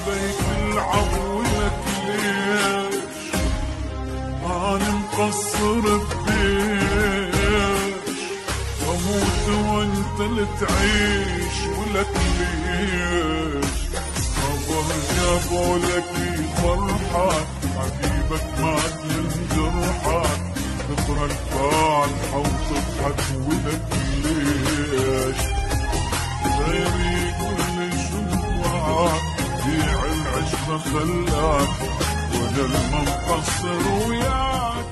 عليك العفو لك ليش أنا مقصر بيش وأموت وأنت اللي تعيش ولك ليش خبر جابولك فرحة حبيبك مات من جرحك تقرا الفاتحة وتضحك ولك ليش غيري كل شوفك بيع العشرة خلاك وانا المقصر وياك